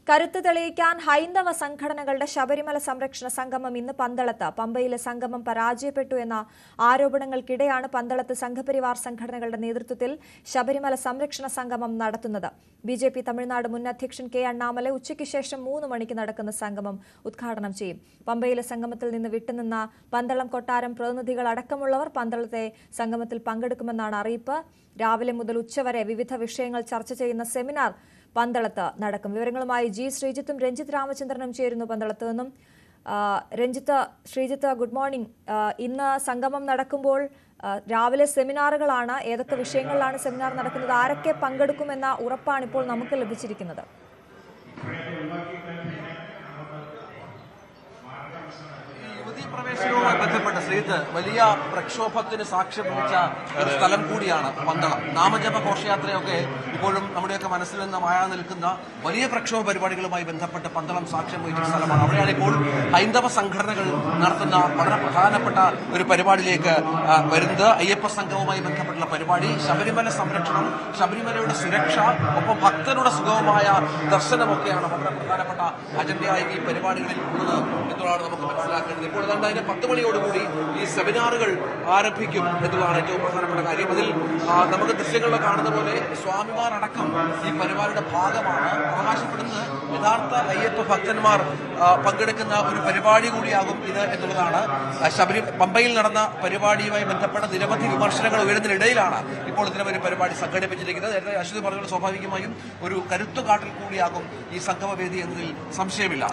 കരുത്ത് തെളിയിക്കാൻ ഹൈന്ദവ സംഘടനകളുടെ ശബരിമല സംരക്ഷണ സംഗമം ഇന്ന് പന്തളത്ത്. പമ്പയിലെ സംഗമം പരാജയപ്പെട്ടു എന്ന ആരോപണങ്ങൾക്കിടെയാണ് പന്തളത്ത് സംഘപരിവാർ സംഘടനകളുടെ നേതൃത്വത്തിൽ ശബരിമല സംരക്ഷണ സംഗമം നടത്തുന്നത്. ബിജെപി തമിഴ്നാട് മുൻ അധ്യക്ഷൻ കെ അണ്ണാമല ഉച്ചയ്ക്ക് ശേഷം 3 മണിക്ക് നടക്കുന്ന സംഗമം ഉദ്ഘാടനം ചെയ്യും. പമ്പയിലെ സംഗമത്തിൽ നിന്ന് വിട്ടുനിന്ന പന്തളം കൊട്ടാരം പ്രതിനിധികൾ അടക്കമുള്ളവർ പന്തളത്തെ സംഗമത്തിൽ പങ്കെടുക്കുമെന്നാണ് അറിയിപ്പ്. രാവിലെ മുതൽ ഉച്ചവരെ വിവിധ വിഷയങ്ങൾ ചർച്ച ചെയ്യുന്ന സെമിനാർ പന്തളത്ത് നടക്കും. വിവരങ്ങളുമായി ജി ശ്രീജിത്തും രഞ്ജിത്ത് രാമചന്ദ്രനും ചേരുന്നു പന്തളത്ത് നിന്നും. Sreejith, good morning. ഇന്ന് സംഗമം നടക്കുമ്പോൾ രാവിലെ സെമിനാറുകളാണ്. ഏതൊക്കെ വിഷയങ്ങളിലാണ് സെമിനാർ നടക്കുന്നത്? ആരൊക്കെ പങ്കെടുക്കുമെന്ന ഉറപ്പാണ് ഇപ്പോൾ നമുക്ക് ലഭിച്ചിരിക്കുന്നത്? പ്രവേശനവുമായി ബന്ധപ്പെട്ട് ശ്രീത്ത് വലിയ പ്രക്ഷോഭത്തിന് സാക്ഷ്യം വഹിച്ച ഒരു സ്ഥലം കൂടിയാണ് പന്തളം. നാമജപ ഘോഷയാത്രയൊക്കെ ഇപ്പോഴും നമ്മുടെയൊക്കെ മനസ്സിൽ നിന്ന് മായാ നിൽക്കുന്ന വലിയ പ്രക്ഷോഭ പരിപാടികളുമായി ബന്ധപ്പെട്ട് പന്തളം സാക്ഷ്യം വഹിച്ച സ്ഥലമാണ്. അവിടെയാണ് ഇപ്പോൾ ഹൈന്ദവ സംഘടനകൾ നടത്തുന്ന വളരെ പ്രധാനപ്പെട്ട ഒരു പരിപാടിയിലേക്ക് വരുന്നത്. അയ്യപ്പ സംഘവുമായി ബന്ധപ്പെട്ടുള്ള പരിപാടി, ശബരിമല സംരക്ഷണം, ശബരിമലയുടെ സുരക്ഷ, ഒപ്പം ഭക്തരുടെ സുഗമമായ ദർശനമൊക്കെയാണ് വളരെ പ്രധാനപ്പെട്ട അജണ്ടയായി ഈ പരിപാടികളിൽ ഉള്ളത് എന്നുള്ളതാണ് നമുക്ക് മനസ്സിലാക്കേണ്ടത്. ഇപ്പോൾ അതിന് 10 മണിയോടുകൂടി ഈ സെമിനാറുകൾ ആരംഭിക്കും എന്നുള്ളതാണ് ഏറ്റവും പ്രധാനപ്പെട്ട കാര്യം. അതിൽ നമുക്ക് ദൃശ്യങ്ങളിൽ കാണുന്ന പോലെ സ്വാമിമാരടക്കം ഈ പരിപാടിയുടെ ഭാഗമാണ്. അവകാശപ്പെടുന്നത് യഥാർത്ഥ അയ്യപ്പ ഭക്തന്മാർ പങ്കെടുക്കുന്ന ഒരു പരിപാടി കൂടിയാകും ഇത് എന്നുള്ളതാണ്. പമ്പയിൽ നടന്ന പരിപാടിയുമായി ബന്ധപ്പെട്ട നിരവധി വിമർശനങ്ങൾ ഉയരുന്നതിനിടയിലാണ് ഇപ്പോൾ ഇത്തരമൊരു പരിപാടി സംഘടിപ്പിച്ചിരിക്കുന്നത്. നേരത്തെ അശ്വതി പറഞ്ഞ സ്വാഭാവികമായും ഒരു കരുത്തുകാട്ടൽ കൂടിയാകും ഈ സംഗമവേദി എന്നതിൽ സംശയമില്ല.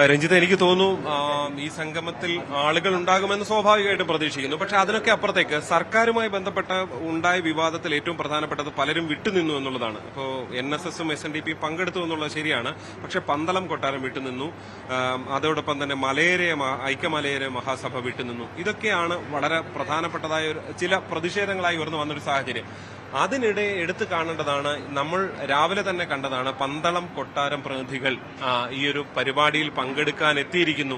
രഞ്ജിത്ത്, എനിക്ക് തോന്നുന്നു ഈ സംഗമത്തിൽ ആളുകൾ ഉണ്ടാകുമെന്ന് സ്വാഭാവികമായിട്ടും പ്രതീക്ഷിക്കുന്നു. പക്ഷെ അതിനൊക്കെ അപ്പുറത്തേക്ക് സർക്കാരുമായി ബന്ധപ്പെട്ട ഉണ്ടായ വിവാദത്തിൽ ഏറ്റവും പ്രധാനപ്പെട്ടത് പലരും വിട്ടുനിന്നു എന്നുള്ളതാണ്. ഇപ്പോൾ NSSും SNDP പങ്കെടുത്തു എന്നുള്ളത് ശരിയാണ്. പക്ഷെ പന്തളം കൊട്ടാരം വിട്ടുനിന്നു. അതോടൊപ്പം തന്നെ ഐക്യമലയേര മഹാസഭ വിട്ടുനിന്നു. ഇതൊക്കെയാണ് വളരെ പ്രധാനപ്പെട്ടതായ ചില പ്രതിഷേധങ്ങളായി ഉയർന്നു വന്നൊരു സാഹചര്യം. അതിനിടെ എടുത്തു കാണേണ്ടതാണ്, നമ്മൾ രാവിലെ തന്നെ കണ്ടതാണ്, പന്തളം കൊട്ടാരം പ്രതിനിധികൾ ഈ ഒരു പരിപാടിയിൽ പങ്കെടുക്കാൻ എത്തിയിരിക്കുന്നു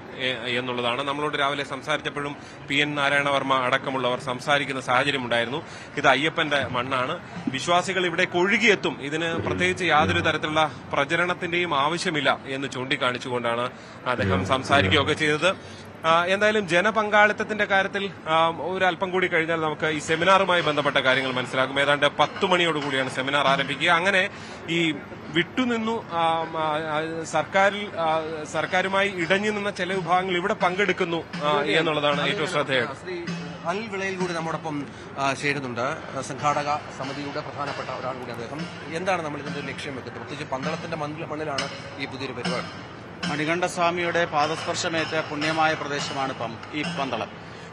എന്നുള്ളതാണ്. നമ്മളോട് രാവിലെ സംസാരിച്ചപ്പോഴും PN നാരായണവർമ്മ അടക്കമുള്ളവർ സംസാരിക്കുന്ന സാഹചര്യമുണ്ടായിരുന്നു. ഇത് അയ്യപ്പന്റെ മണ്ണാണ്, വിശ്വാസികൾ ഇവിടെ ഒഴുകിയെത്തും, ഇതിന് പ്രത്യേകിച്ച് യാതൊരു തരത്തിലുള്ള പ്രചരണത്തിന്റെയും ആവശ്യമില്ല എന്ന് ചൂണ്ടിക്കാണിച്ചുകൊണ്ടാണ് അദ്ദേഹം സംസാരിക്കുകയൊക്കെ ചെയ്തത്. എന്തായാലും ജനപങ്കാളിത്തത്തിന്റെ കാര്യത്തിൽ ഒരല്പം കൂടി കഴിഞ്ഞാൽ നമുക്ക് ഈ സെമിനാറുമായി ബന്ധപ്പെട്ട കാര്യങ്ങൾ മനസ്സിലാക്കും. ഏതാണ്ട് 10 മണിയോടുകൂടിയാണ് സെമിനാർ ആരംഭിക്കുക. അങ്ങനെ ഈ വിട്ടുനിന്നു സർക്കാരുമായി ഇടഞ്ഞു നിന്ന ചില വിഭാഗങ്ങൾ ഇവിടെ പങ്കെടുക്കുന്നു എന്നുള്ളതാണ് ഏറ്റവും ശ്രദ്ധേയം. അൽവിളയിൽ കൂടി നമ്മോടൊപ്പം ചേരുന്നുണ്ട്. സംഘാടക സമിതിയുടെ പ്രധാനപ്പെട്ട ഒരാൾ കൂടി അദ്ദേഹം. എന്താണ് നമ്മൾ ഇതിന്റെ ലക്ഷ്യം വെക്കുന്നത്? പ്രത്യേകിച്ച് പന്തളത്തിന്റെ മണ്ണിലാണ് ഈ പുതിയൊരു പരിപാടി. മണികണ്ഠസ്വാമിയുടെ പാദസ്പർശമേറ്റ പുണ്യമായ പ്രദേശമാണ് ഈ പന്തളം.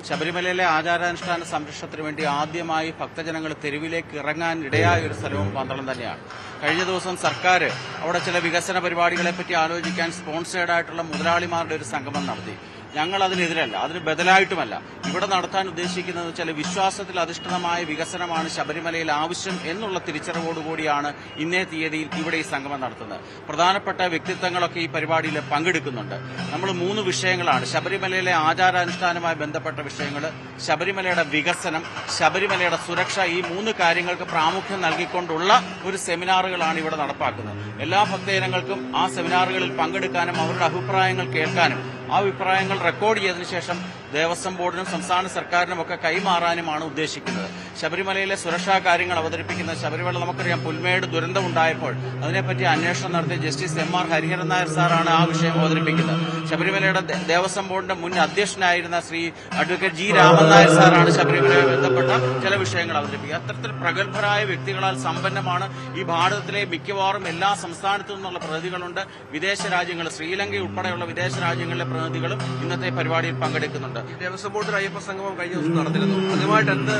ശബരിമലയിലെ ആചാരാനുഷ്ഠാന സംരക്ഷണത്തിന് വേണ്ടി ആദ്യമായി ഭക്തജനങ്ങൾ തെരുവിലേക്ക് ഇറങ്ങാൻ ഇടയായ ഒരു സ്ഥലവും പന്തളം തന്നെയാണ്. കഴിഞ്ഞ ദിവസം സർക്കാർ അവിടെ ചില വികസന പരിപാടികളെപ്പറ്റി ആലോചിക്കാൻ സ്പോൺസേർഡായിട്ടുള്ള മുതലാളിമാരുടെ ഒരു സംഗമം നടത്തി. ഞങ്ങൾ അതിനെതിരല്ല, അതിന് ബദലായിട്ടുമല്ല. ഇവിടെ നടത്താൻ ഉദ്ദേശിക്കുന്നത് ചില വിശ്വാസത്തിൽ അധിഷ്ഠിതമായ വികസനമാണ് ശബരിമലയിൽ ആവശ്യം എന്നുള്ള തിരിച്ചറിവോടുകൂടിയാണ് ഇന്നേ തീയതിയിൽ ഇവിടെ ഈ സംഗമം നടത്തുന്നത്. പ്രധാനപ്പെട്ട വ്യക്തിത്വങ്ങളൊക്കെ ഈ പരിപാടിയിൽ പങ്കെടുക്കുന്നുണ്ട്. നമ്മൾ 3 വിഷയങ്ങളാണ്: ശബരിമലയിലെ ആചാരാനുഷ്ഠാനവുമായി ബന്ധപ്പെട്ട വിഷയങ്ങൾ, ശബരിമലയുടെ വികസനം, ശബരിമലയുടെ സുരക്ഷ. ഈ 3 കാര്യങ്ങൾക്ക് പ്രാമുഖ്യം നൽകിക്കൊണ്ടുള്ള ഒരു സെമിനാറുകളാണ് ഇവിടെ നടപ്പാക്കുന്നത്. എല്ലാ ഭക്തജനങ്ങൾക്കും ആ സെമിനാറുകളിൽ പങ്കെടുക്കാനും അവരുടെ അഭിപ്രായങ്ങൾ കേൾക്കാനും ആ അഭിപ്രായങ്ങൾ റെക്കോർഡ് ചെയ്തതിനു ശേഷം ദേവസ്വം ബോർഡിനും സംസ്ഥാന സർക്കാരിനും ഒക്കെ കൈമാറാനുമാണ് ഉദ്ദേശിക്കുന്നത്. ശബരിമലയിലെ സുരക്ഷാ കാര്യങ്ങൾ അവതരിപ്പിക്കുന്ന ശബരിമല നമുക്കറിയാം, പുൽമേട് ദുരന്തമുണ്ടായപ്പോൾ അതിനെപ്പറ്റി അന്വേഷണം നടത്തിയ ജസ്റ്റിസ് MR ഹരിഹരൻ നായർ സാറാണ് ആ വിഷയം അവതരിപ്പിക്കുന്നത്. ശബരിമലയുടെ ദേവസ്വം ബോർഡിന്റെ മുൻ അധ്യക്ഷനായിരുന്ന ശ്രീ അഡ്വക്കേറ്റ് G രാമൻ നായർ സാറാണ് ശബരിമലയുമായി ബന്ധപ്പെട്ട ചില വിഷയങ്ങൾ അവതരിപ്പിക്കുക. അത്തരത്തിൽ പ്രഗത്ഭരായ വ്യക്തികളാൽ സമ്പന്നമാണ് ഈ ഭാരതത്തിലെ മിക്കവാറും എല്ലാ സംസ്ഥാനത്തു നിന്നുള്ള പ്രതിനിധികളുണ്ട്. വിദേശ രാജ്യങ്ങൾ, ശ്രീലങ്ക ഉൾപ്പെടെയുള്ള വിദേശ രാജ്യങ്ങളിലെ പ്രതിനിധികളും ഇന്നത്തെ പരിപാടിയിൽ പങ്കെടുക്കുന്നുണ്ട്. ദേവസ്വം ബോർഡിൽ അയ്യപ്പ സംഗമം കഴിഞ്ഞ ദിവസം നടന്നിരുന്നു. അതുമായിട്ട് എന്ത്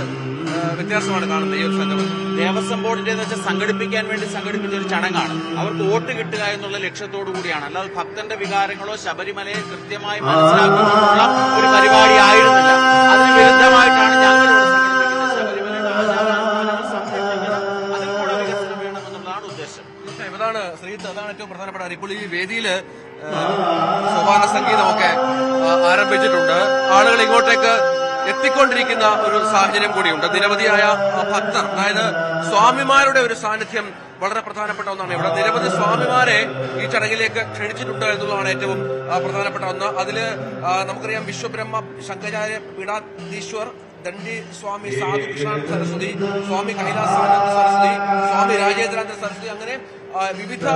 വ്യത്യാസമാണ് കാണുന്നത് ഈ ഒരു സംഗമം? ദേവസ്വം ബോർഡിന്റെ വെച്ചാൽ സംഘടിപ്പിക്കാൻ വേണ്ടി സംഘടിപ്പിച്ച ഒരു ചടങ്ങാണ്. അവർക്ക് വോട്ട് കിട്ടുക എന്നുള്ള ലക്ഷ്യത്തോടു കൂടിയാണ്. അല്ലാതെ ഭക്തന്റെ വികാരങ്ങളോ ശബരിമലയെ കൃത്യമായി മനസ്സിലാക്കാനുള്ള ഒരു പരിപാടി ആയിരുന്നില്ല. അതിന് വിരുദ്ധമായിട്ടാണ് ഞങ്ങളിവിടെ സംഘടിപ്പിക്കുന്നത്. ശബരിമലയുടെ ആചാരാനുഷ്ഠാനങ്ങൾ സംരക്ഷിക്കണം, അതിൽ കൂടെ വികസനം വേണമെന്നുള്ളതാണ് ഉദ്ദേശം. അതാണ് ശ്രീത്ത്, അതാണ് ഏറ്റവും പ്രധാനപ്പെട്ട. ഇപ്പോൾ ഈ വേദിയിൽ സോപാന സംഗീതമൊക്കെ ആരംഭിച്ചിട്ടുണ്ട്. ആളുകൾ ഇങ്ങോട്ടേക്ക് എത്തിക്കൊണ്ടിരിക്കുന്ന ഒരു സാഹചര്യം കൂടിയുണ്ട്. നിരവധിയായ ഭക്തർ, അതായത് സ്വാമിമാരുടെ ഒരു സാന്നിധ്യം വളരെ പ്രധാനപ്പെട്ട ഒന്നാണ്. ഇവിടെ നിരവധി സ്വാമിമാരെ ഈ ചടങ്ങിലേക്ക് ക്ഷണിച്ചിട്ടുണ്ട് എന്നുള്ളതാണ് ഏറ്റവും പ്രധാനപ്പെട്ട ഒന്ന്. അതില് നമുക്കറിയാം വിശ്വബ്രഹ്മ ശങ്കരാചാര്യ പീഠാധീശ്വർ, ദണ്ഡി സ്വാമി സാധുകൃഷ്ണാനന്ദ സരസ്വതി, സ്വാമി കൈലാസാനന്ദ സരസ്വതി, സ്വാമി രാജേന്ദ്രാനന്ദ സരസ്വതി, അങ്ങനെ വിവിധ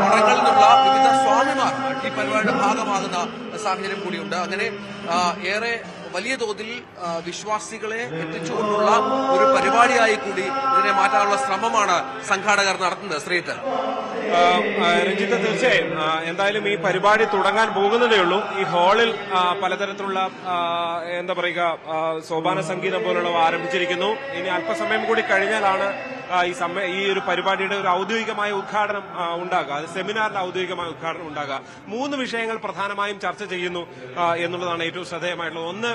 മഠങ്ങളിൽ നിന്നുള്ള വിവിധ സ്വാമിമാർ ഈ പരിപാടിയുടെ ഭാഗമാകുന്ന സാഹചര്യം കൂടിയുണ്ട്. അങ്ങനെ ഏറെ വലിയ തോതിൽ വിശ്വാസികളെ എത്തിച്ചുകൊണ്ടുള്ള ഒരു പരിപാടിയായി കൂടി ഇതിനെ മാറ്റാനുള്ള ശ്രമമാണ് സംഘാടകർ നടത്തുന്നത്. ശ്രീധർ, രഞ്ജിത്ത്, തീർച്ചയായും എന്തായാലും ഈ പരിപാടി തുടങ്ങാൻ പോകുന്നതേ ഉള്ളൂ. ഈ ഹാളിൽ പലതരത്തിലുള്ള എന്താ പറയുക സോപാന സംഗീതം പോലുള്ളവ ആരംഭിച്ചിരിക്കുന്നു. ഇനി അല്പസമയം കൂടി കഴിഞ്ഞാലാണ് ഈ ഒരു പരിപാടിയുടെ ഒരു ഔദ്യോഗികമായ ഉദ്ഘാടനം ഉണ്ടാകുക. അത് സെമിനാറിന്റെ ഔദ്യോഗികമായ ഉദ്ഘാടനം ഉണ്ടാകുക. 3 വിഷയങ്ങൾ പ്രധാനമായും ചർച്ച ചെയ്യുന്നു എന്നുള്ളതാണ് ഏറ്റവും ശ്രദ്ധേയമായിട്ടുള്ളത്. ഒന്ന്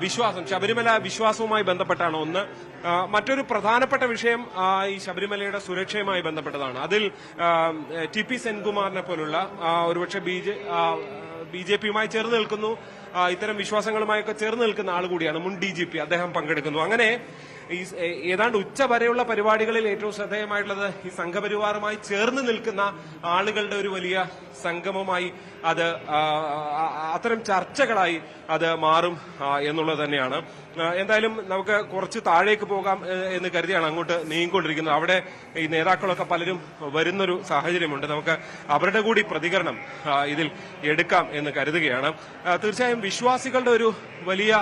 വിശ്വാസം, ശബരിമല വിശ്വാസവുമായി ബന്ധപ്പെട്ടാണ് ഒന്ന്. മറ്റൊരു പ്രധാനപ്പെട്ട വിഷയം ഈ ശബരിമലയുടെ സുരക്ഷയുമായി ബന്ധപ്പെട്ടതാണ്. അതിൽ ടി പി സെൻകുമാറിനെ പോലുള്ള ഒരുപക്ഷെ ബി.ജെ.പിയുമായി ചേർന്ന് നിൽക്കുന്നു, ഇത്തരം വിശ്വാസങ്ങളുമായൊക്കെ ചേർന്ന് നിൽക്കുന്ന ആൾ കൂടിയാണ് മുൻ DGP. അദ്ദേഹം പങ്കെടുക്കുന്നു. അങ്ങനെ ഈ ഏതാണ്ട് ഉച്ച വരെയുള്ള പരിപാടികളിൽ ഏറ്റവും ശ്രദ്ധേയമായിട്ടുള്ളത് ഈ സംഘപരിവാറുമായി ചേർന്ന് നിൽക്കുന്ന ആളുകളുടെ ഒരു വലിയ സംഗമമായി അത് അത്തരം ചർച്ചകളായി അത് മാറും എന്നുള്ളത് തന്നെയാണ്. എന്തായാലും നമുക്ക് കുറച്ച് താഴേക്ക് പോകാം എന്ന് കരുതിയാണ് അങ്ങോട്ട് നീങ്ങിക്കൊണ്ടിരിക്കുന്നത്. അവിടെ ഈ നേതാക്കളൊക്കെ പലരും വരുന്നൊരു സാഹചര്യമുണ്ട്. നമുക്ക് അവരുടെ കൂടി പ്രതികരണം ഇതിൽ എടുക്കാം എന്ന് കരുതുകയാണ്. തീർച്ചയായും വിശ്വാസികളുടെ ഒരു വലിയ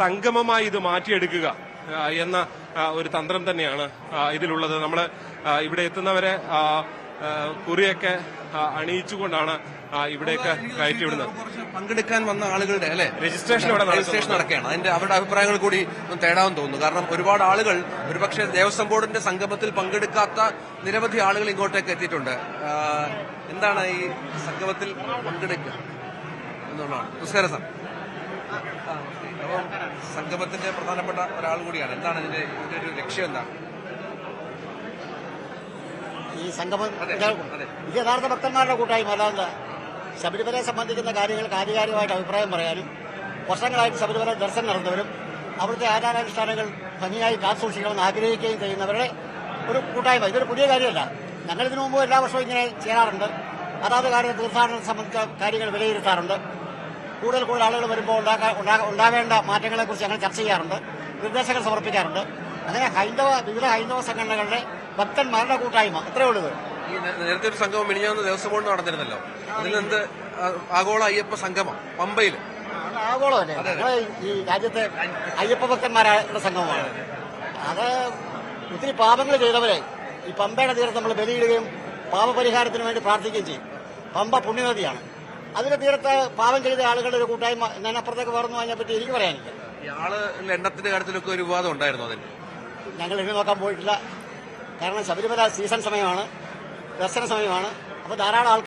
സംഗമമായി ഇത് മാറ്റിയെടുക്കുക എന്ന ഒരു തന്ത്രം തന്നെയാണ് ഇതിലുള്ളത്. നമ്മൾ ഇവിടെ എത്തുന്നവരെ കുറിയൊക്കെ അണിയിച്ചുകൊണ്ടാണ് ഇവിടേക്ക് കയറ്റിവിടുന്നത്. പങ്കെടുക്കാൻ വന്ന ആളുകളുടെ രജിസ്ട്രേഷൻ നടക്കുകയാണ്. അതിന്റെ അവരുടെ അഭിപ്രായങ്ങൾ കൂടി തേടാൻ തോന്നുന്നു. കാരണം ഒരുപാട് ആളുകൾ, ഒരുപക്ഷെ ദേവസ്വം ബോർഡിന്റെ സംഗമത്തിൽ പങ്കെടുക്കാത്ത നിരവധി ആളുകൾ ഇങ്ങോട്ടേക്ക് എത്തിയിട്ടുണ്ട്. എന്താണ് ഈ സംഗമത്തിൽ പങ്കെടുക്കുക എന്നുള്ളതാണ്. നമസ്കാരം സാർ. അപ്പം സംഗമത്തിന്റെ പ്രധാനപ്പെട്ട ഒരാൾ കൂടിയാണ്. എന്താണ് ഇതിന്റെ ഒരു ലക്ഷ്യം? എന്താണ് ഈ സംഗമം? ഇത് യഥാർത്ഥ ഭക്തന്മാരുടെ കൂട്ടായ്മ. അല്ലാതെ ശബരിമലയെ സംബന്ധിക്കുന്ന കാര്യങ്ങൾക്ക് ആധികാരികമായിട്ട് അഭിപ്രായം പറയാനും വർഷങ്ങളായിട്ട് ശബരിമല ദർശനം നടന്നവരും അവിടുത്തെ ആചാരാനുഷ്ഠാനങ്ങൾ ഭംഗിയായി കാത്തുസൂക്ഷിക്കണമെന്ന് ആഗ്രഹിക്കുകയും ചെയ്യുന്നവരുടെ ഒരു കൂട്ടായ്മ. ഇതൊരു പുതിയ കാര്യമല്ല. ഞങ്ങൾ ഇതിനു മുമ്പ് എല്ലാ വർഷവും ഇങ്ങനെ ചെയ്യാറുണ്ട്. അതാത് കാര്യങ്ങൾ തീർത്ഥാടനം സംബന്ധിച്ച കാര്യങ്ങൾ വിലയിരുത്താറുണ്ട്. കൂടുതൽ ആളുകൾ വരുമ്പോൾ ഉണ്ടാവേണ്ട മാറ്റങ്ങളെക്കുറിച്ച് ഞങ്ങൾ ചർച്ച ചെയ്യാറുണ്ട്, നിർദ്ദേശങ്ങൾ സമർപ്പിക്കാറുണ്ട്. അങ്ങനെ വിവിധ ഹൈന്ദവ സംഘടനകളുടെ ഭക്തന്മാരുടെ കൂട്ടായ്മ, ഇത്രയേ ഉള്ളത്. ഈ നേരത്തെ ഒരു സംഗമം മിനിഞ്ഞാന്ന് ദേവസ്വം ബോർഡ് നടന്നിരുന്നല്ലോ. അതിലെന്ത് ആഗോള അയ്യപ്പ സംഗമം പമ്പയിൽ ആഗോളമല്ലേ? ഈ രാജ്യത്തെ അയ്യപ്പ ഭക്തന്മാരുടെ സംഗമമാണ്. അത് ഒത്തിരി പാപങ്ങൾ ചെയ്തവരെ ഈ പമ്പയുടെ തീരത്ത് നമ്മൾ ബലിയിടുകയും പാപപരിഹാരത്തിന് വേണ്ടി പ്രാർത്ഥിക്കുകയും ചെയ്യും. പമ്പ പുണ്യനദിയാണ്. അതിന്റെ തീരത്ത് പാപം ചെയ്ത ആളുകളുടെ ഒരു കൂട്ടായ്മ. ഞാൻ അപ്പുറത്തേക്ക് പറഞ്ഞു അതിനെ പറ്റി എനിക്ക് പറയാനില്ല. എണ്ണത്തിന്റെ കാര്യത്തിലൊക്കെ ഒരു വിവാദം ഉണ്ടായിരുന്നു. അതിന് ഞങ്ങൾ എണ്ണി നോക്കാൻ പോയിട്ടില്ല. കാരണം ശബരിമല സീസൺ സമയമാണ്, ദർശന സമയമാണ്. അപ്പോൾ ധാരാളം